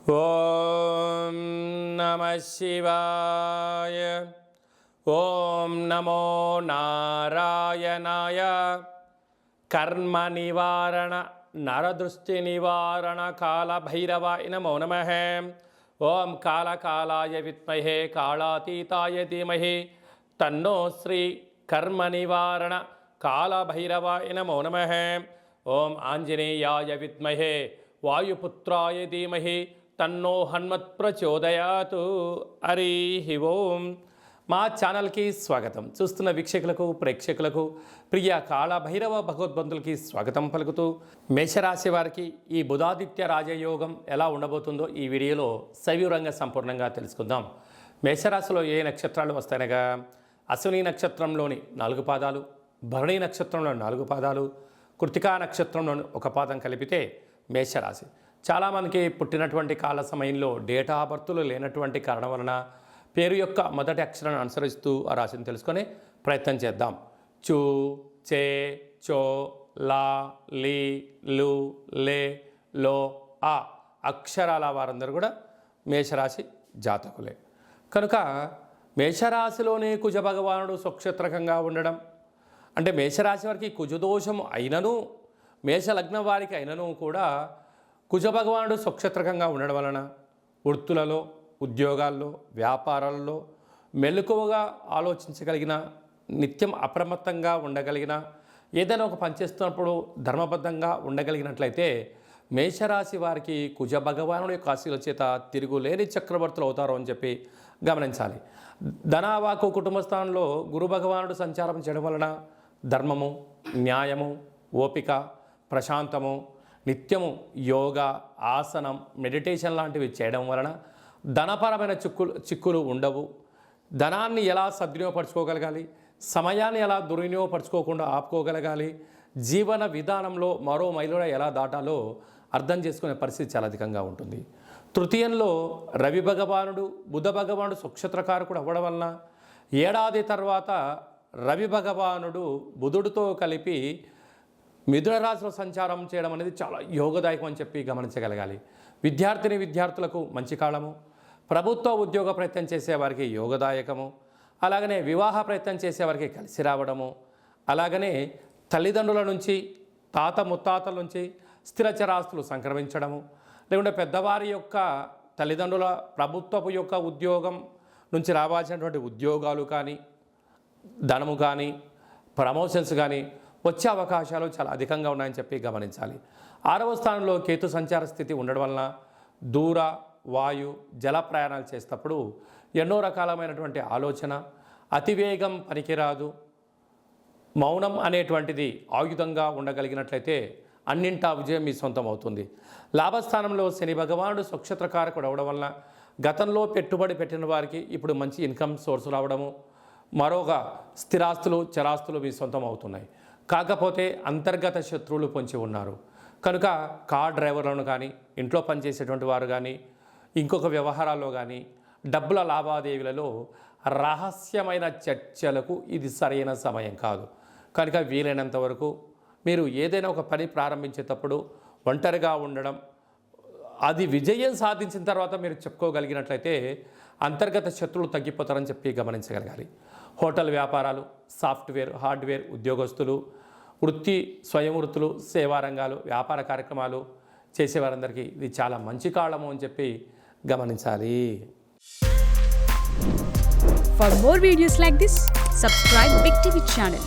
ఓం నమః శివాయ. ఓం నమో నారాయణాయ. కర్మ నివారణ నరదృష్టి నివారణ కాళభైరవాయ నమో నమః. ఓం కాళకాలాయ విద్మహే కాళాతీతాయ ధీమహి తన్నో శ్రీ కర్మ నివారణ కాళభైరవాయ నమో నమః. ఓం ఆంజనేయాయ విద్మహే వాయుపుత్రాయ ధీమహి తన్నో హనుమత్ ప్రచోదయాతు. హరి ఓం. మా ఛానల్కి స్వాగతం. చూస్తున్న వీక్షకులకు ప్రేక్షకులకు ప్రియ కాళభైరవ భగవద్బంధులకి స్వాగతం పలుకుతూ, మేషరాశి వారికి ఈ బుధాదిత్య రాజయోగం ఎలా ఉండబోతుందో ఈ వీడియోలో సవివరంగా సంపూర్ణంగా తెలుసుకుందాం. మేషరాశిలో ఏ నక్షత్రాలు వస్తాయనగా, అశ్విని నక్షత్రంలోని 4 పాదాలు, భరణి నక్షత్రంలోని 4 పాదాలు, కృతికా నక్షత్రంలోని 1 పాదం కలిపితే మేషరాశి. చాలామందికి పుట్టినటువంటి కాల సమయంలో డేట్ ఆఫ్ బర్త్లు లేనటువంటి కారణం వలన పేరు యొక్క మొదటి అక్షరాన్ని అనుసరిస్తూ ఆ రాశిని తెలుసుకొని ప్రయత్నం చేద్దాం. చూ, చే, చో, లా, లీ, లు, లే, లో, ఆ అక్షరాల వారందరూ కూడా మేషరాశి జాతకులే. కనుక మేషరాశిలోనే కుజ భగవానుడు స్వక్షేత్రకంగా ఉండడం అంటే మేషరాశి వారికి కుజదోషం అయినను, మేషలగ్నం వారికి అయినను కూడా కుజ భగవానుడు స్వక్షేత్రకంగా ఉండడం వలన వృత్తులలో, ఉద్యోగాల్లో, వ్యాపారాల్లో మెలకువగా ఆలోచించగలిగిన, నిత్యం అప్రమత్తంగా ఉండగలిగిన, ఏదైనా ఒక పనిచేస్తున్నప్పుడు ధర్మబద్ధంగా ఉండగలిగినట్లయితే మేషరాశి వారికి కుజ భగవానుడి యొక్క ఆశీల చేత తిరుగులేని చక్రవర్తులు అవుతారు అని చెప్పి గమనించాలి. ధనావాకు కుటుంబ స్థానంలో గురు భగవానుడు సంచారం చేయడం వలన ధర్మము, న్యాయము, ఓపిక, ప్రశాంతము, నిత్యము యోగా, ఆసనం, మెడిటేషన్ లాంటివి చేయడం వలన ధనపరమైన చిక్కులు ఉండవు. ధనాన్ని ఎలా సద్వినియోగపరచుకోగలగాలి, సమయాన్ని ఎలా దుర్వినియోగపరచుకోకుండా ఆపుకోగలగాలి, జీవన విధానంలో మరో మైలుర ఎలా దాటాలో అర్థం చేసుకునే పరిస్థితి చాలా అధికంగా ఉంటుంది. తృతీయంలో రవి భగవానుడు, బుధ భగవానుడు స్వక్షేత్రకారకుడు అవ్వడం వలన ఏడాది తర్వాత రవి భగవానుడు బుధుడితో కలిపి మిథున రాశిలో సంచారం చేయడం అనేది చాలా యోగదాయకం అని చెప్పి గమనించగలగాలి. విద్యార్థులకు మంచి కాలము, ప్రభుత్వ ఉద్యోగ ప్రయత్నం చేసేవారికి యోగదాయకము, అలాగనే వివాహ ప్రయత్నం చేసేవారికి కలిసి రావడము, అలాగనే తల్లిదండ్రుల నుంచి, తాత ముత్తాతల నుంచి స్థిరచరాస్తులు సంక్రమించడము, లేకుంటే పెద్దవారి యొక్క తల్లిదండ్రుల ప్రభుత్వపు యొక్క ఉద్యోగం నుంచి రావాల్సినటువంటి ఉద్యోగాలు కానీ, ధనము కానీ, ప్రమోషన్స్ కానీ వచ్చే అవకాశాలు చాలా అధికంగా ఉన్నాయని చెప్పి గమనించాలి. 6వ స్థానంలో కేతు సంచార స్థితి ఉండడం వలన దూర, వాయు, జల ప్రయాణాలు చేసేటప్పుడు ఎన్నో రకాలమైనటువంటి ఆలోచన, అతివేగం పనికిరాదు, మౌనం అనేటువంటిది ఆయుధంగా ఉండగలిగినట్లయితే అన్నింటా విజయం మీ సొంతం అవుతుంది. లాభస్థానంలో శని భగవానుడు స్వక్షేత్రకారకుడు అవడం వలన గతంలో పెట్టుబడి పెట్టిన వారికి ఇప్పుడు మంచి ఇన్కమ్ సోర్స్ రావడము, మరొక స్థిరాస్తులు, చరాస్తులు మీ సొంతం అవుతున్నాయి. కాకపోతే అంతర్గత శత్రువులు పొంచి ఉన్నారు కనుక కార్ డ్రైవర్లను కానీ, ఇంట్లో పనిచేసేటువంటి వారు కానీ, ఇంకొక వ్యవహారాల్లో కానీ, డబ్బుల లావాదేవీలలో రహస్యమైన చర్చలకు ఇది సరైన సమయం కాదు. కనుక వీలైనంత వరకు మీరు ఏదైనా ఒక పని ప్రారంభించేటప్పుడు ఒంటరిగా ఉండడం, అది విజయం సాధించిన తర్వాత మీరు చెప్పుకోగలిగినట్లయితే అంతర్గత శత్రువులు తగ్గిపోతారని చెప్పి గమనించగలగాలి. హోటల్ వ్యాపారాలు, సాఫ్ట్వేర్, హార్డ్వేర్ ఉద్యోగస్తులు, వృత్తి, స్వయం వృత్తులు, సేవా రంగాలు, వ్యాపార కార్యక్రమాలు చేసేవారందరికీ ఇది చాలా మంచి కాలము అని చెప్పి గమనించాలి. For more videos like this, subscribe Big TV channel.